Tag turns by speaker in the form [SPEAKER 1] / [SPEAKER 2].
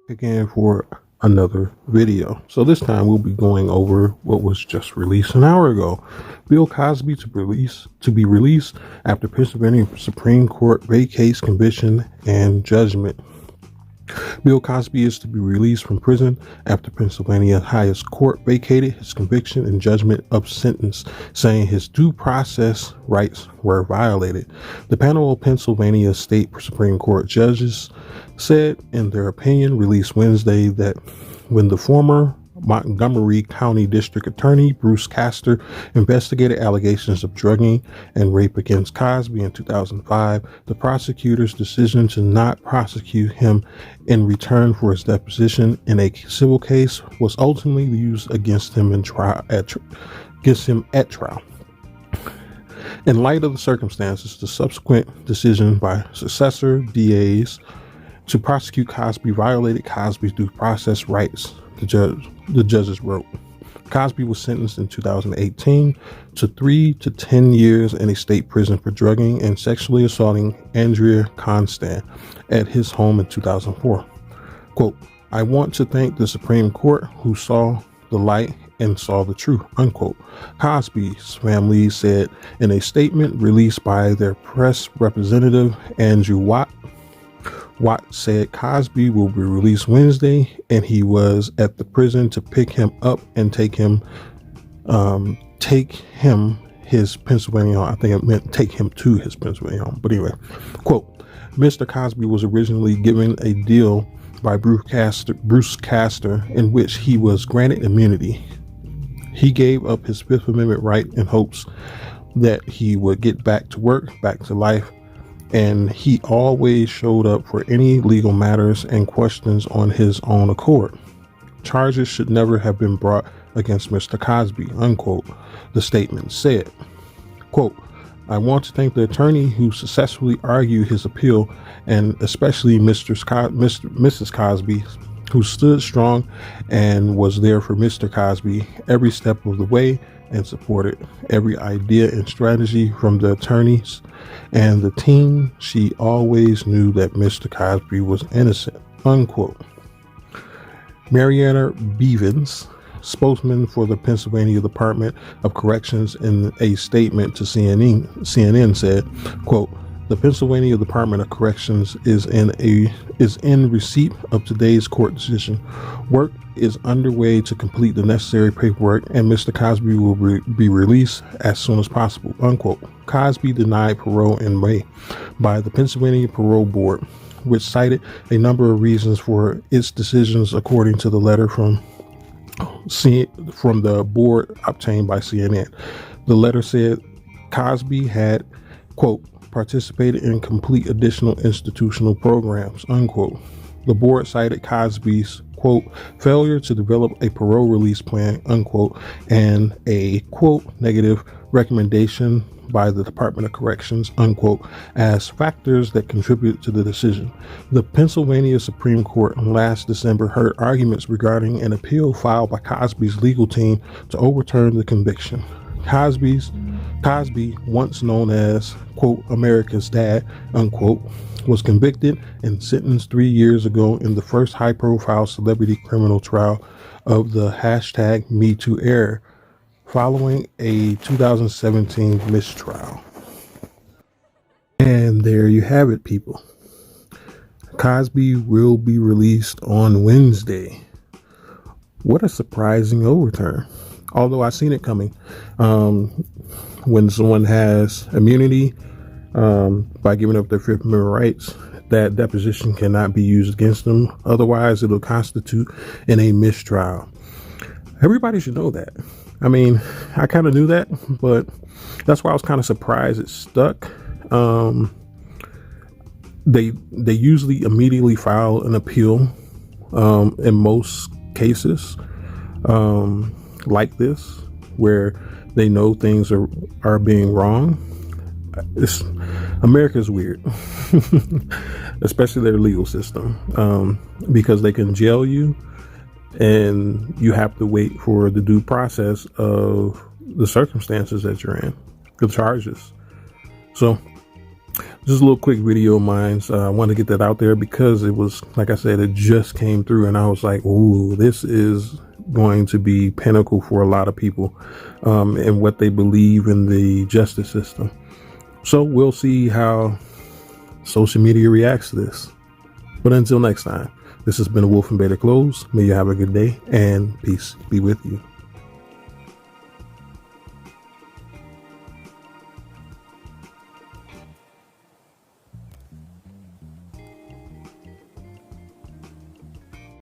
[SPEAKER 1] Again for another video. So this time we'll be going over what was just released an hour ago. Bill Cosby to be released after Pennsylvania Supreme Court vacates conviction and judgment. Bill Cosby is to be released from prison after Pennsylvania highest court vacated his conviction and judgment of sentence, saying his due process rights were violated. The panel of Pennsylvania State Supreme Court judges said in their opinion released Wednesday that when the former Montgomery County District Attorney Bruce Castor investigated allegations of drugging and rape against Cosby in 2005, the prosecutor's decision to not prosecute him in return for his deposition in a civil case was ultimately used against him at trial. In light of the circumstances, the subsequent decision by successor DAs to prosecute Cosby violated Cosby's due process rights, the judges wrote. Cosby was sentenced in 2018 to 3 to 10 years in a state prison for drugging and sexually assaulting Andrea Constand at his home in 2004. Quote, "I want to thank the Supreme Court who saw the light and saw the truth," unquote. Cosby's family said in a statement released by their press representative Andrew Watt. Watt said Cosby will be released Wednesday and he was at the prison to pick him up and take him his Pennsylvania home. I think it meant take him to his Pennsylvania home. But anyway, quote, "Mr. Cosby was originally given a deal by Bruce Castor in which he was granted immunity. He gave up his Fifth Amendment right in hopes that he would get back to work, back to life, and he always showed up for any legal matters and questions on his own accord. Charges should never have been brought against Mr. Cosby," unquote, the statement said. Quote, "I want to thank the attorney who successfully argued his appeal and especially Mrs. Cosby, who stood strong and was there for Mr. Cosby every step of the way and supported every idea and strategy from the attorneys and the team. She always knew that Mr. Cosby was innocent," unquote. Mariana Bevins, spokesman for the Pennsylvania Department of Corrections, in a statement to CNN said, quote, "The Pennsylvania Department of Corrections is in receipt of today's court decision. Work is underway to complete the necessary paperwork and Mr. Cosby will be released as soon as possible," unquote. Cosby denied parole in May by the Pennsylvania Parole Board, which cited a number of reasons for its decisions, according to the letter from the board obtained by CNN. The letter said Cosby had, quote, "participated in complete additional institutional programs," unquote. The board cited Cosby's, quote, "failure to develop a parole release plan," unquote, and a, quote, "negative recommendation by the Department of Corrections," unquote, as factors that contribute to the decision. The Pennsylvania Supreme Court last December heard arguments regarding an appeal filed by Cosby's legal team to overturn the conviction. Cosby, once known as, quote, "America's Dad," unquote, was convicted and sentenced 3 years ago in the first high-profile celebrity criminal trial of the #MeToo era, following a 2017 mistrial. And there you have it, people. Cosby will be released on Wednesday. What a surprising overturn. Although I've seen it coming. When someone has immunity by giving up their Fifth Amendment rights, that deposition cannot be used against them. Otherwise, it'll constitute in a mistrial. Everybody should know that. I mean, I kind of knew that, but that's why I was kind of surprised it stuck. They usually immediately file an appeal in most cases like this, where they know things are being wrong. America's weird, especially their legal system, because they can jail you and you have to wait for the due process of the circumstances that you're in, the charges. So Just a little quick video of mine. So I want to get that out there because it was, like I said, it just came through and I was like, ooh, this is going to be pinnacle for a lot of people and what they believe in the justice system. So we'll see how social media reacts to this. But until next time, this has been a Wolf and Beta Close. May you have a good day and peace be with you.